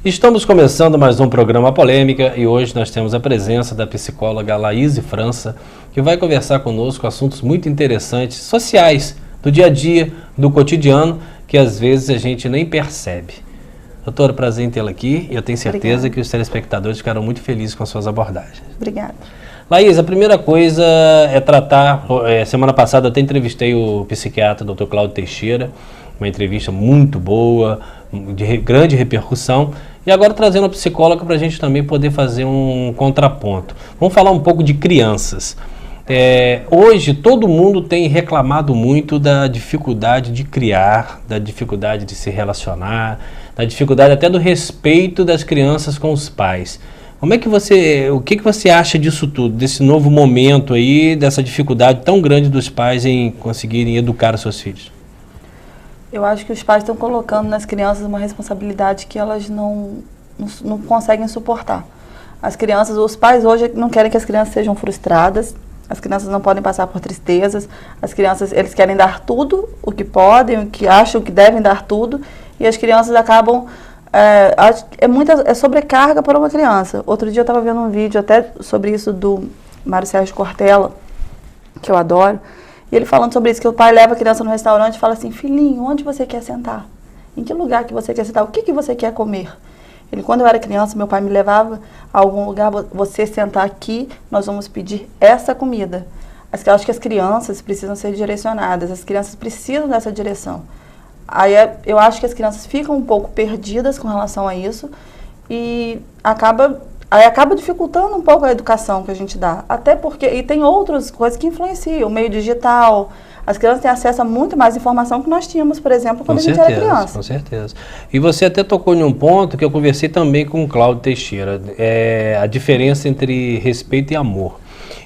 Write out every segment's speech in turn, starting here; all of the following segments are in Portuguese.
Estamos começando mais um programa Polêmica e hoje nós temos a presença da psicóloga Laíse França, que vai conversar conosco assuntos muito interessantes, sociais, do dia a dia, do cotidiano, que às vezes a gente nem percebe. Doutora, prazer em tê-la aqui e eu tenho certeza que os telespectadores ficaram muito felizes com as suas abordagens. Obrigada. Laís, a primeira coisa é tratar, semana passada eu até entrevistei o psiquiatra Dr. Cláudio Teixeira, uma entrevista muito boa, de grande repercussão, e agora trazendo a psicóloga para a gente também poder fazer um contraponto. Vamos falar um pouco de crianças. Hoje todo mundo tem reclamado muito da dificuldade de criar, da dificuldade de se relacionar, da dificuldade até do respeito das crianças com os pais. O que você acha disso tudo, desse novo momento aí, dessa dificuldade tão grande dos pais em conseguirem educar os seus filhos? Eu acho que os pais estão colocando nas crianças uma responsabilidade que elas não conseguem suportar. As crianças, os pais hoje não querem que as crianças sejam frustradas, as crianças não podem passar por tristezas, as crianças, eles querem dar tudo, o que podem, o que acham que devem dar tudo, e as crianças acabam... É sobrecarga para uma criança. Outro dia eu estava vendo um vídeo até sobre isso do Mário Sérgio Cortella, que eu adoro, e ele falando sobre isso, que o pai leva a criança no restaurante e fala assim: filhinho, onde você quer sentar? Em que lugar que você quer sentar? O que você quer comer? Quando eu era criança, meu pai me levava a algum lugar: você sentar aqui, nós vamos pedir essa comida. Eu acho que as crianças precisam ser direcionadas, as crianças precisam dessa direção. Aí eu acho que as crianças ficam um pouco perdidas com relação a isso e acaba dificultando um pouco a educação que a gente dá. Até porque, e tem outras coisas que influenciam, o meio digital. As crianças têm acesso a muito mais informação que nós tínhamos, por exemplo, quando a gente era criança. Com certeza. E você até tocou em um ponto que eu conversei também com o Cláudio Teixeira, a diferença entre respeito e amor.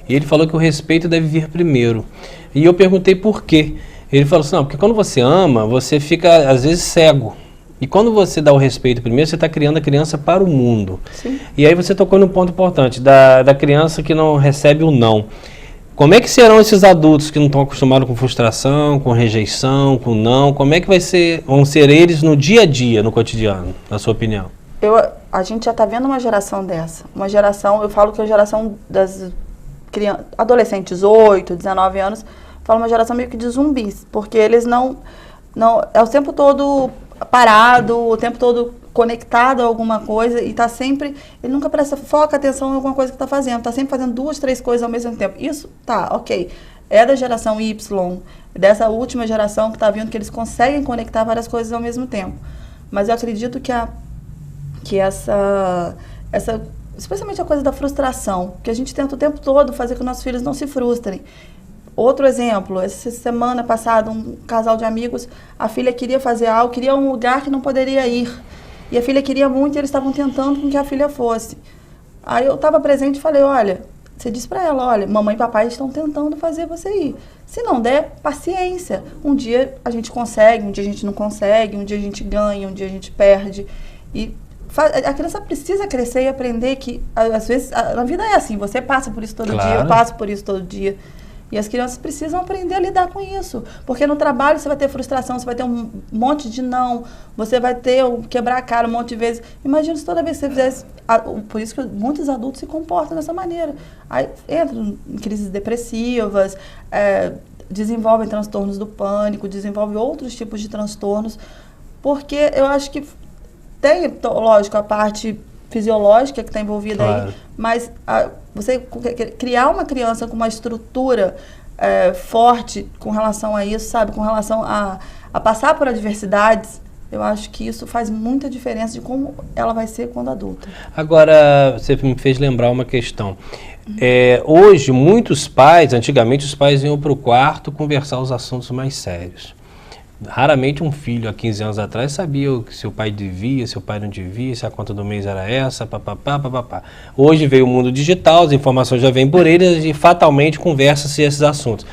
E ele falou que o respeito deve vir primeiro. E eu perguntei por quê. Ele falou assim: não, porque quando você ama, você fica, às vezes, cego. E quando você dá o respeito primeiro, você está criando a criança para o mundo. Sim. E aí você tocou num ponto importante, da criança que não recebe o não. Como é que serão esses adultos que não estão acostumados com frustração, com rejeição, com não? Como é que vão ser eles no dia a dia, no cotidiano, na sua opinião? A gente já está vendo uma geração dessa. Uma geração, eu falo que é a geração das adolescentes, 8, 19 anos, falo uma geração meio que de zumbis, porque eles não é o tempo todo parado, o tempo todo conectado a alguma coisa e está sempre, ele nunca foca atenção em alguma coisa que está fazendo, está sempre fazendo 2, 3 coisas ao mesmo tempo. Isso, tá, ok, é da geração Y, dessa última geração que está vindo, que eles conseguem conectar várias coisas ao mesmo tempo. Mas eu acredito que essa especialmente a coisa da frustração, que a gente tenta o tempo todo fazer com que nossos filhos não se frustrem. Outro exemplo, essa semana passada, um casal de amigos, a filha queria fazer algo, queria um lugar que não poderia ir. E a filha queria muito e eles estavam tentando com que a filha fosse. Aí eu estava presente e falei: olha, você disse para ela: olha, mamãe e papai estão tentando fazer você ir. Se não der, paciência. Um dia a gente consegue, um dia a gente não consegue, um dia a gente ganha, um dia a gente perde. E a criança precisa crescer e aprender que, às vezes, a vida é assim, você passa por isso todo dia, eu passo por isso todo dia. E as crianças precisam aprender a lidar com isso. Porque no trabalho você vai ter frustração, você vai ter um monte de não, você vai ter quebrar a cara um monte de vezes. Imagina se toda vez que você fizesse... Por isso que muitos adultos se comportam dessa maneira. Aí entram em crises depressivas, desenvolvem transtornos do pânico, desenvolvem outros tipos de transtornos. Porque eu acho que tem, lógico, a parte fisiológica que está envolvida aí, mas você criar uma criança com uma estrutura forte com relação a isso, sabe, com relação a passar por adversidades, eu acho que isso faz muita diferença de como ela vai ser quando adulta. Agora, você me fez lembrar uma questão. Hoje, muitos pais, antigamente os pais iam para o quarto conversar os assuntos mais sérios. Raramente um filho há 15 anos atrás sabia se o pai devia, se o pai não devia, se a conta do mês era essa, papapá, papapá. Hoje veio o mundo digital, as informações já vêm por eles e fatalmente conversa-se esses assuntos.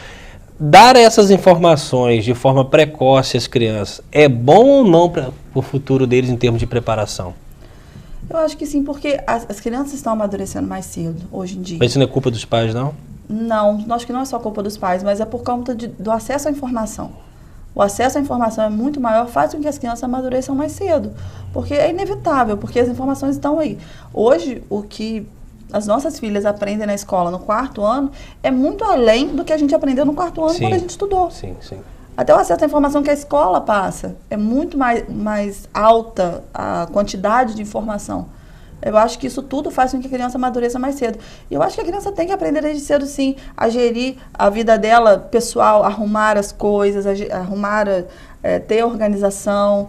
Dar essas informações de forma precoce às crianças é bom ou não para o futuro deles em termos de preparação? Eu acho que sim, porque as crianças estão amadurecendo mais cedo, hoje em dia. Mas isso não é culpa dos pais, não? Não, acho que não é só culpa dos pais, mas é por conta do acesso à informação. o acesso à informação é muito maior, faz com que as crianças amadureçam mais cedo. Porque é inevitável, porque as informações estão aí. Hoje, o que as nossas filhas aprendem na escola no 4º ano é muito além do que a gente aprendeu no 4º ano quando a gente estudou. Sim, sim. Até o acesso à informação que a escola passa é muito mais alta a quantidade de informação. Eu acho que isso tudo faz com que a criança amadureça mais cedo. E eu acho que a criança tem que aprender desde cedo, sim, a gerir a vida dela pessoal, arrumar as coisas, ter organização,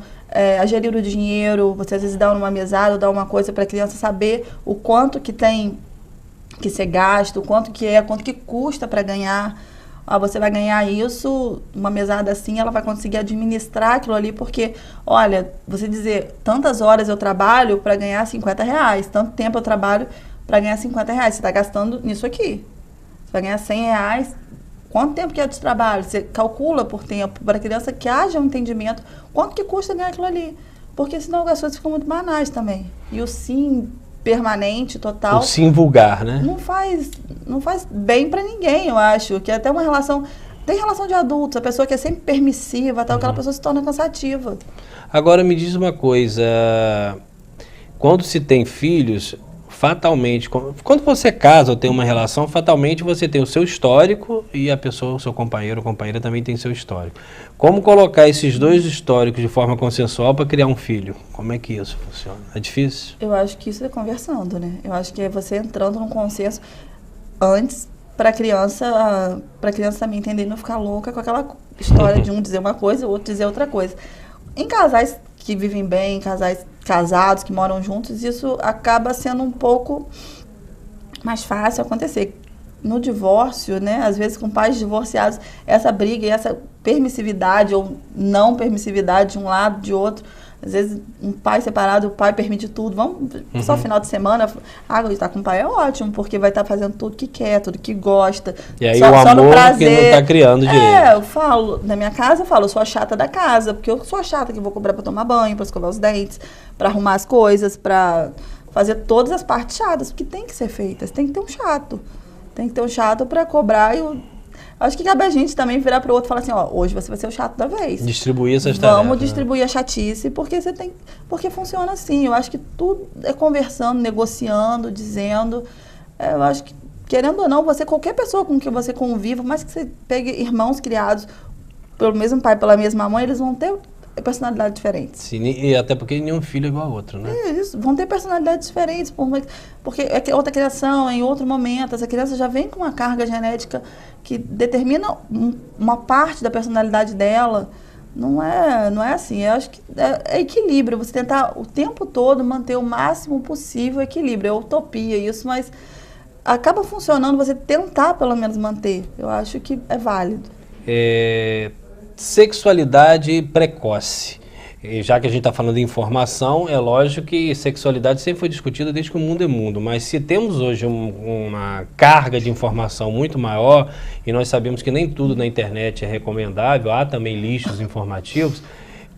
a gerir o dinheiro. Você às vezes dá uma mesada ou dá uma coisa para a criança saber o quanto que tem que ser gasto, quanto que custa para ganhar. Você vai ganhar isso, uma mesada assim, ela vai conseguir administrar aquilo ali, porque, olha, você dizer, tantas horas eu trabalho para ganhar R$50, tanto tempo eu trabalho para ganhar R$50, você está gastando nisso aqui. Você vai ganhar R$100, quanto tempo que é de trabalho? Você calcula por tempo, para a criança que haja um entendimento, quanto que custa ganhar aquilo ali. Porque senão as coisas ficam muito banais também. E o sim permanente, total. O sim vulgar, né? Não faz bem para ninguém, eu acho. Que até uma relação... Tem relação de adultos, a pessoa que é sempre permissiva, tal, aquela pessoa se torna cansativa. Agora me diz uma coisa, quando se tem filhos, fatalmente, quando você casa ou tem uma relação, fatalmente você tem o seu histórico e a pessoa, o seu companheiro ou companheira também tem seu histórico. Como colocar esses dois históricos de forma consensual para criar um filho? Como é que isso funciona? É difícil? Eu acho que isso é conversando, né? Eu acho que é você entrando num consenso antes para a criança também entender e não ficar louca com aquela história de um dizer uma coisa, o outro dizer outra coisa. Em casais que vivem bem, casais casados, que moram juntos, isso acaba sendo um pouco mais fácil acontecer. No divórcio, né, às vezes com pais divorciados, essa briga e essa permissividade ou não permissividade de um lado, de outro, às vezes um pai separado, o pai permite tudo, vamos só final de semana, estar com o pai é ótimo, porque vai estar fazendo tudo que quer, tudo que gosta. E aí o amor que não está criando direito. Eu falo, na minha casa eu sou a chata da casa, porque eu sou a chata que vou cobrar para tomar banho, para escovar os dentes, para arrumar as coisas, para fazer todas as partes chatas, porque tem que ser feitas, tem que ter um chato. Tem que ter um chato para cobrar acho que cabe a gente também virar para o outro e falar assim, hoje você vai ser o chato da vez. Distribuir essas tarefas. Vamos distribuir a chatice, porque funciona assim. Eu acho que tudo é conversando, negociando, dizendo. Eu acho que, querendo ou não, qualquer pessoa com que você conviva, mas que você pegue irmãos criados pelo mesmo pai, pela mesma mãe, eles vão ter personalidades diferentes. Sim, e até porque nenhum filho é igual ao outro, né? Isso, vão ter personalidades diferentes, porque é outra criação, em outro momento. Essa criança já vem com uma carga genética que determina uma parte da personalidade dela. Não é assim. Eu acho que é equilíbrio. Você tentar o tempo todo manter o máximo possível equilíbrio. É utopia isso, mas acaba funcionando você tentar pelo menos manter. Eu acho que é válido. Sexualidade precoce. E já que a gente está falando de informação, é lógico que sexualidade sempre foi discutida desde que o mundo é mundo, mas se temos hoje uma carga de informação muito maior, e nós sabemos que nem tudo na internet é recomendável, há também lixos informativos,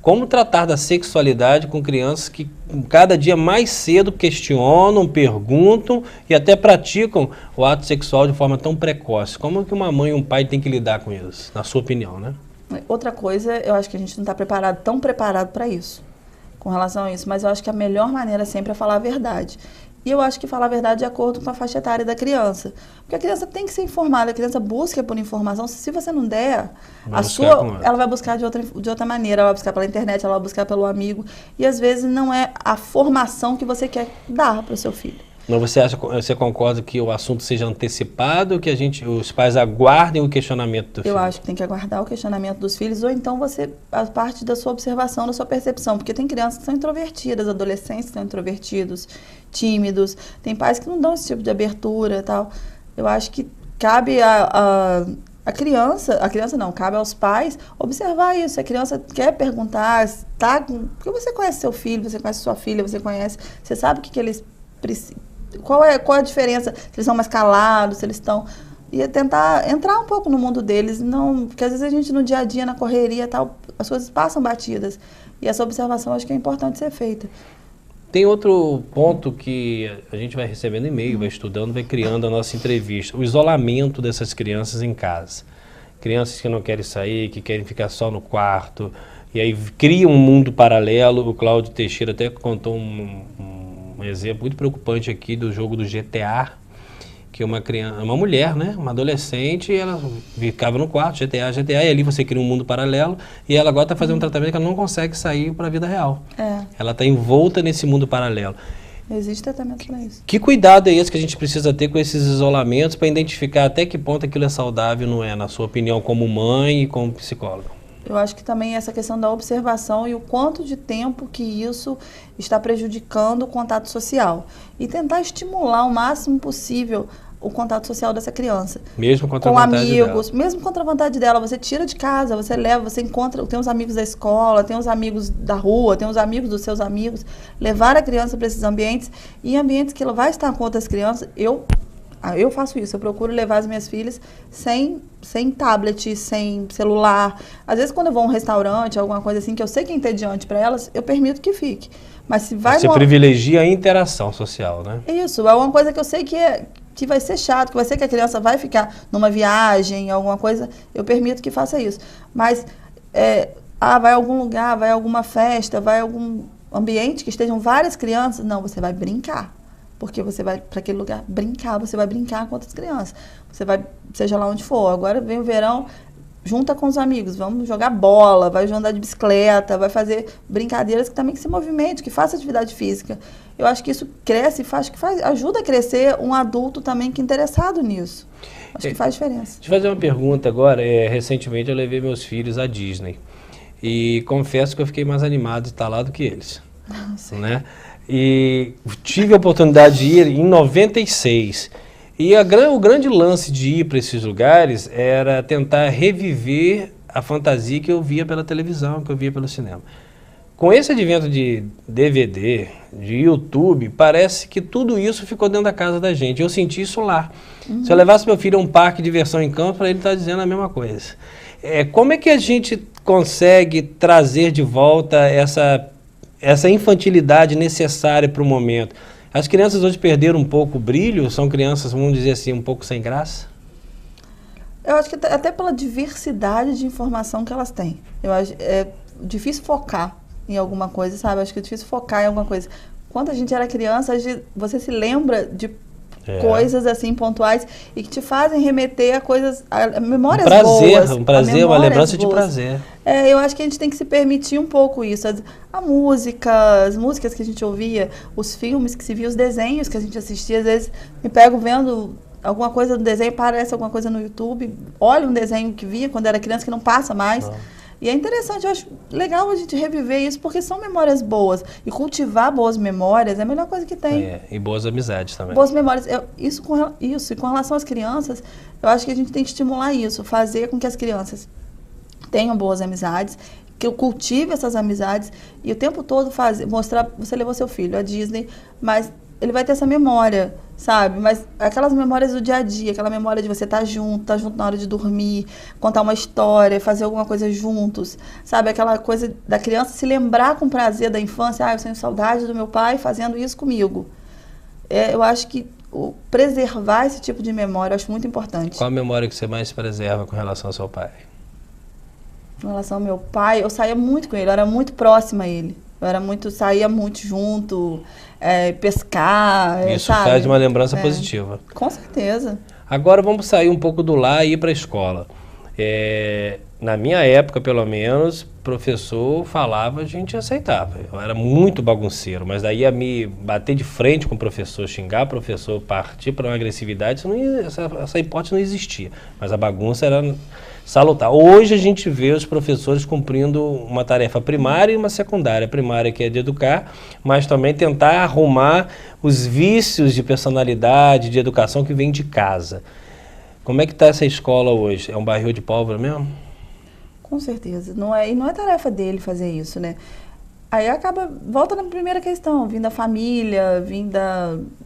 como tratar da sexualidade com crianças que cada dia mais cedo questionam, perguntam e até praticam o ato sexual de forma tão precoce? Como que uma mãe e um pai têm que lidar com isso, na sua opinião, né? Outra coisa, eu acho que a gente não está tão preparado para isso, com relação a isso, mas eu acho que a melhor maneira sempre é falar a verdade. E eu acho que falar a verdade de acordo com a faixa etária da criança. Porque a criança tem que ser informada, a criança busca por informação. Se você não der, ela vai buscar de outra maneira, ela vai buscar pela internet, ela vai buscar pelo amigo. E às vezes não é a formação que você quer dar para o seu filho. Mas você concorda que o assunto seja antecipado, que os pais aguardem o questionamento do filho? Eu acho que tem que aguardar o questionamento dos filhos, ou então a parte da sua observação, da sua percepção, porque tem crianças que são introvertidas, adolescentes que são introvertidos, tímidos, tem pais que não dão esse tipo de abertura e tal. Eu acho que cabe a criança não, cabe aos pais observar isso. A criança quer perguntar, porque você conhece seu filho, você conhece sua filha, você sabe o que eles precisam. Qual é a diferença? Se eles são mais calados, se eles estão... E tentar entrar um pouco no mundo deles, porque às vezes a gente no dia a dia, na correria e tal, as coisas passam batidas. E essa observação acho que é importante ser feita. Tem outro ponto que a gente vai recebendo e-mail, vai estudando, vai criando a nossa entrevista. O isolamento dessas crianças em casa. crianças que não querem sair, que querem ficar só no quarto, e aí cria um mundo paralelo. O Cláudio Teixeira até contou um exemplo muito preocupante aqui do jogo do GTA, que uma criança, uma mulher, né, uma adolescente, ela ficava no quarto, GTA, e ali você cria um mundo paralelo, e ela agora está fazendo um tratamento que ela não consegue sair para a vida real. Ela está envolta nesse mundo paralelo. Existe tratamento para isso. Que cuidado é esse que a gente precisa ter com esses isolamentos para identificar até que ponto aquilo é saudável, não é, na sua opinião, como mãe e como psicóloga? Eu acho que também essa questão da observação e o quanto de tempo que isso está prejudicando o contato social. E tentar estimular o máximo possível o contato social dessa criança. Mesmo contra com a vontade amigos, dela. mesmo contra a vontade dela. Você tira de casa, você leva, você encontra, tem os amigos da escola, tem os amigos da rua, tem os amigos dos seus amigos. Levar a criança para esses ambientes, e ambientes que ela vai estar com outras crianças. Eu faço isso, eu procuro levar as minhas filhas sem tablet, sem celular. Às vezes, quando eu vou a um restaurante, alguma coisa assim, que eu sei que é entediante para elas, eu permito que fique. Mas se vai... Você privilegia a interação social, né? Isso, é uma coisa que eu sei que vai ser chato, que vai ser que a criança vai ficar numa viagem, alguma coisa, eu permito que faça isso. Mas, vai a algum lugar, vai a alguma festa, vai a algum ambiente que estejam várias crianças, não, você vai brincar. Porque você vai para aquele lugar brincar, você vai brincar com outras crianças. Você vai, seja lá onde for. Agora vem o verão, junta com os amigos, vamos jogar bola, vai andar de bicicleta, vai fazer brincadeiras que também que se movimente, que faça atividade física. Eu acho que isso cresce e ajuda a crescer um adulto também que é interessado nisso. Acho que faz diferença. Deixa eu fazer uma pergunta agora. Recentemente eu levei meus filhos à Disney. E confesso que eu fiquei mais animado de estar lá do que eles. Né? E tive a oportunidade de ir em 96. E o grande lance de ir para esses lugares era tentar reviver a fantasia que eu via pela televisão, que eu via pelo cinema. Com esse advento de DVD, de YouTube, parece que tudo isso ficou dentro da casa da gente. Eu senti isso lá. Se eu levasse meu filho a um parque de diversão em campo, para ele estar dizendo a mesma coisa. Como é que a gente consegue trazer de volta essa infantilidade necessária para o momento? As crianças hoje perderam um pouco o brilho? São crianças, vamos dizer assim, um pouco sem graça? Eu acho que até pela diversidade de informação que elas têm. Eu acho difícil focar em alguma coisa, sabe? Acho que é difícil focar em alguma coisa. Quando a gente era criança, você se lembra de coisas assim pontuais e que te fazem remeter a coisas, a memórias boas. Um prazer, uma lembrança de prazer. Eu acho que a gente tem que se permitir um pouco isso. As músicas que a gente ouvia, os filmes que se via, os desenhos que a gente assistia, às vezes me pego vendo alguma coisa no desenho, parece alguma coisa no YouTube, olha um desenho que via quando era criança que não passa mais. E é interessante, eu acho legal a gente reviver isso, porque são memórias boas. E cultivar boas memórias é a melhor coisa que tem. E boas amizades também. Boas memórias. E com relação às crianças, eu acho que a gente tem que estimular isso, fazer com que as crianças tenham boas amizades, que eu cultive essas amizades e o tempo todo mostrar, você levou seu filho à Disney, mas ele vai ter essa memória, sabe? Mas aquelas memórias do dia a dia, aquela memória de você estar junto na hora de dormir, contar uma história, fazer alguma coisa juntos, sabe? Aquela coisa da criança se lembrar com prazer da infância, eu tenho saudade do meu pai fazendo isso comigo. Eu acho que preservar esse tipo de memória eu acho muito importante. Qual a memória que você mais preserva com relação ao seu pai? Com relação ao meu pai, eu saía muito com ele, eu era muito próxima a ele. Saía muito junto, pescar, isso sabe? Faz uma lembrança positiva. Com certeza. Agora vamos sair um pouco do lar e ir para a escola. Na minha época, pelo menos, professor falava, a gente aceitava. Eu era muito bagunceiro, mas daí a me bater de frente com o professor, xingar o professor, partir para uma agressividade, essa hipótese não existia. Mas a bagunça era salutar. Hoje a gente vê os professores cumprindo uma tarefa primária e uma secundária. A primária que é de educar, mas também tentar arrumar os vícios de personalidade, de educação que vem de casa. Como é que está essa escola hoje? É um barril de pólvora mesmo? Com certeza. E não é tarefa dele fazer isso, né? Aí volta na primeira questão, vindo da família, vindo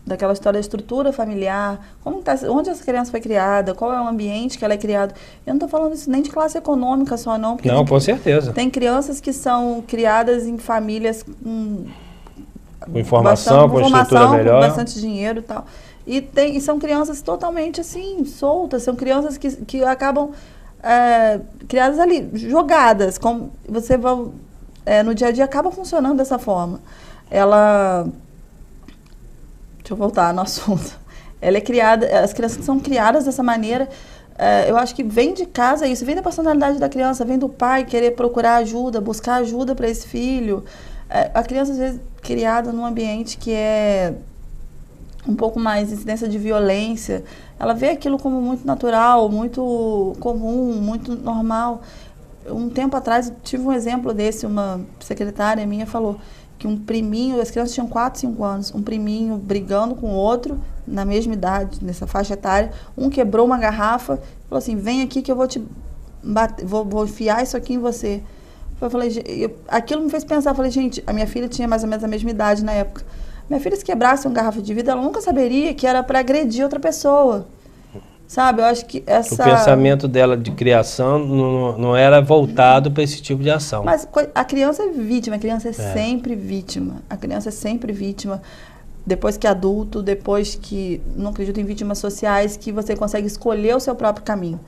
daquela história da estrutura familiar, onde essa criança foi criada, qual é o ambiente que ela é criada. Eu não estou falando isso nem de classe econômica só, não. Não, com certeza. Tem crianças que são criadas em famílias com informação, com estrutura melhor. Com bastante dinheiro e tal. E são crianças totalmente assim, soltas, são crianças que acabam criadas ali, jogadas, como você vai, no dia a dia acaba funcionando dessa forma. Deixa eu voltar no assunto. Ela é criada, as crianças são criadas dessa maneira. Eu acho que vem de casa isso, vem da personalidade da criança, vem do pai querer procurar ajuda, buscar ajuda para esse filho. A criança, às vezes, criada num ambiente que é um pouco mais incidência de violência, ela vê aquilo como muito natural, muito comum, muito normal. Um tempo atrás, tive um exemplo desse, uma secretária minha falou que um priminho, as crianças tinham 4, 5 anos, um priminho brigando com o outro, na mesma idade, nessa faixa etária, um quebrou uma garrafa, falou assim, vem aqui que eu vou te bater, vou enfiar isso aqui em você. Eu falei, aquilo me fez pensar, eu falei, gente, a minha filha tinha mais ou menos a mesma idade na época. Minha filha, se quebrasse uma garrafa de vidro, ela nunca saberia que era para agredir outra pessoa. Sabe, eu acho que essa... O pensamento dela de criação não era voltado para esse tipo de ação. Mas a criança é vítima, a criança é sempre vítima. A criança é sempre vítima. Depois que adulto, depois que... Não acredito em vítimas sociais, que você consegue escolher o seu próprio caminho.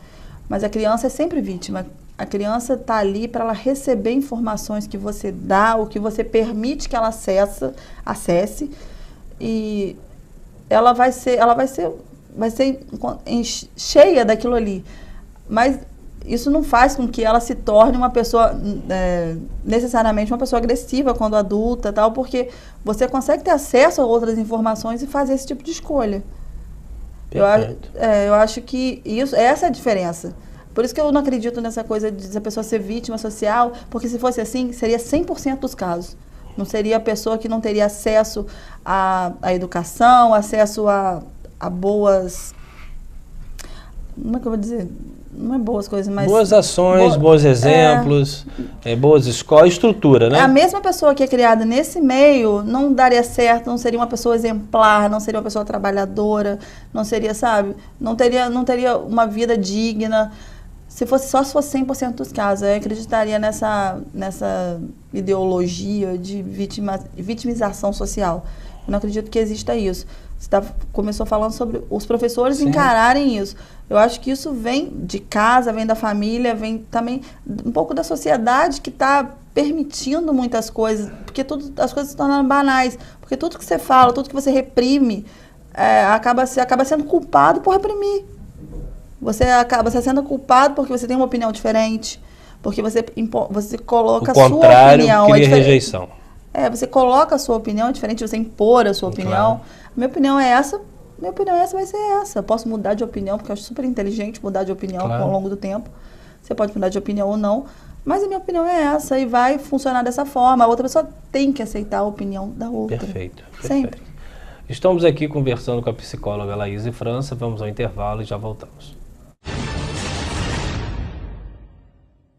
Mas a criança é sempre vítima. A criança está ali para ela receber informações que você dá, ou que você permite que ela acesse. E ela vai ser cheia daquilo ali. Mas isso não faz com que ela se torne uma pessoa, necessariamente uma pessoa agressiva quando adulta, tal, porque você consegue ter acesso a outras informações e fazer esse tipo de escolha. Eu acho que essa é a diferença. Por isso que eu não acredito nessa coisa de a pessoa ser vítima social, porque se fosse assim, seria 100% dos casos. Não seria a pessoa que não teria acesso à educação, acesso a boas... Como é que eu vou dizer? Não é boas coisas, mas... Boas ações, bons exemplos, boas escolas, estrutura, né? A mesma pessoa que é criada nesse meio não daria certo, não seria uma pessoa exemplar, não seria uma pessoa trabalhadora, não seria, sabe? Não teria uma vida digna. Se fosse 100% dos casos, eu acreditaria nessa ideologia de vitimização social. Eu não acredito que exista isso. Você começou falando sobre os professores encararem isso. Eu acho que isso vem de casa, vem da família, vem também um pouco da sociedade que está permitindo muitas coisas, porque as coisas se tornam banais. Porque tudo que você fala, tudo que você reprime, acaba sendo culpado por reprimir. Você acaba sendo culpado porque você tem uma opinião diferente, porque você coloca a sua opinião. Cria rejeição. Você coloca a sua opinião, é diferente de você impor a sua opinião. Claro. Minha opinião é essa, vai ser essa. Eu posso mudar de opinião, porque eu acho super inteligente mudar de opinião ao longo do tempo. Você pode mudar de opinião ou não, mas a minha opinião é essa e vai funcionar dessa forma. A outra pessoa tem que aceitar a opinião da outra. Perfeito. Sempre. Estamos aqui conversando com a psicóloga Laís França. Vamos ao intervalo e já voltamos.